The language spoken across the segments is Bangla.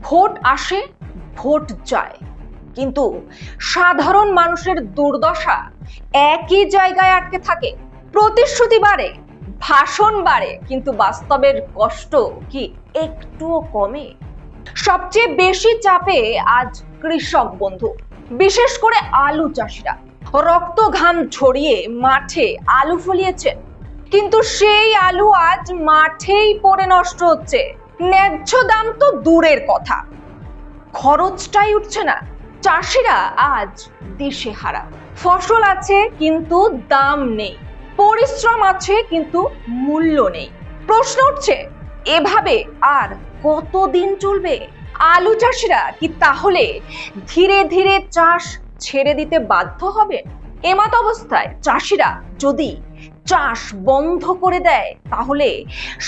ভোট আসে, ভোট যায়, কিন্তু সাধারণ মানুষের দুর্দশা একই জায়গায় আটকে থাকে। প্রতিশ্রুতি বাড়ে, ভাষণ বাড়ে, কিন্তু বাস্তবের কষ্ট কি একটুও কমে? সবচেয়ে বেশি চাপে আজ কৃষক বন্ধু, বিশেষ করে আলু চাষিরা। রক্ত ঘাম ঝরিয়ে মাঠে আলু ফলিয়েছেন, কিন্তু সেই আলু আজ মাঠেই পড়ে নষ্ট হচ্ছে। ন্যায্য দাম তো দূরের কথা, খরচটাই উঠছে না। চাষিরা আজ দিশেহারা। ফসল আছে কিন্তু দাম নেই, পরিশ্রম আছে কিন্তু মূল্য নেই। প্রশ্ন উঠছে, এভাবে আর কতদিন চলবে? আলু চাষিরা কি তাহলে ধীরে ধীরে চাষ ছেড়ে দিতে বাধ্য হবে? এমত অবস্থায় চাষিরা যদি চাষ বন্ধ করে দেয়, তাহলে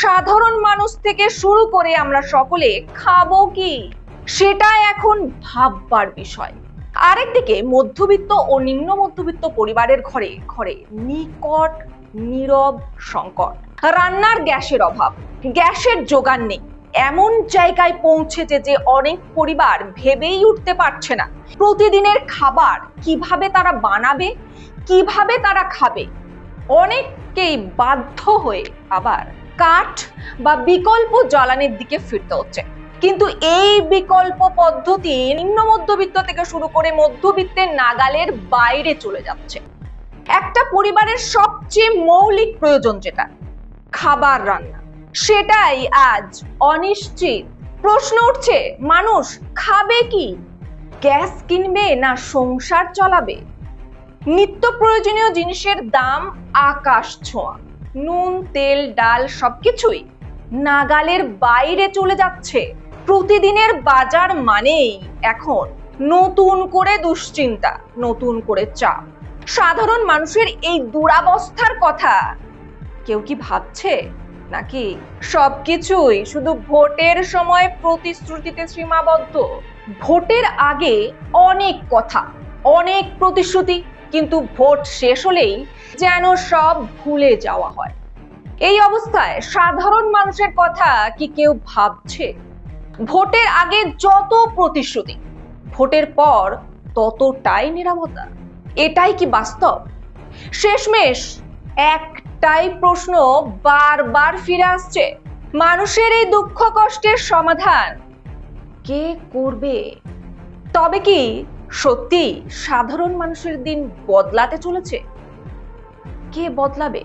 সাধারণ মানুষ থেকে শুরু করে আমরা সকলে খাবো কি, সেটা এখন ভাববার বিষয়। আরেকদিকে মধ্যবিত্ত ও নিম্ন মধ্যবিত্ত পরিবারের ঘরে ঘরে নিকট নীরব সংকট। রান্নার গ্যাসের অভাব, গ্যাসের জোগান নেই, এমন জায়গায় পৌঁছেছে যে অনেক পরিবার ভেবেই উঠতে পারছে না প্রতিদিনের খাবার কিভাবে তারা বানাবে, কিভাবে তারা খাবে। অনেককেই বাধ্য হয়ে আবার কাঠ বা বিকল্প জ্বালানির দিকে ফিরতে হচ্ছে। কিন্তু এই বিকল্প পদ্ধতি নিম্ন মধ্যবিত্ত থেকে শুরু করে মধ্যবিত্তের নাগালের বাইরে চলে যাচ্ছে। একটা পরিবারের সবচেয়ে মৌলিক প্রয়োজন যেটা খাবার রান্না, সেটাই আজ অনিশ্চিত। প্রশ্ন উঠছে, মানুষ খাবে কি? গ্যাস কিনবে না সংসার চালাবে? নিত্য প্রয়োজনীয় জিনিসের দাম আকাশ ছোঁয়া। নুন, তেল, ডাল সবকিছুই নাগালের বাইরে চলে যাচ্ছে। প্রতিদিনের বাজার মানেই এখন নতুন করে দুশ্চিন্তা, নতুন করে চাপ। সাধারণ মানুষের এই দুরাবস্থার কথা কেউ কি ভাবছে? নাকি সবকিছুই শুধু ভোটের সময় প্রতিশ্রুতিতে সীমাবদ্ধ? ভোটের আগে অনেক কথা, অনেক প্রতিশ্রুতি, কিন্তু ভোট শেষ হলেই যেন সব ভুলে যাওয়া হয়। এই অবস্থায় সাধারণ মানুষের কথা কি কেউ ভাবছে? ভোটের আগে যত প্রতিশ্রুতি, ভোটের পর ততটাই নীরবতা। এটাই কি বাস্তব? শেষমেশ একটাই প্রশ্ন বারবার ফিরে আসছে, মানুষের এই দুঃখ কষ্টের সমাধান কে করবে? তবে কি সত্যি সাধারণ মানুষের দিন বদলাতে চলেছে? কে বদলাবে?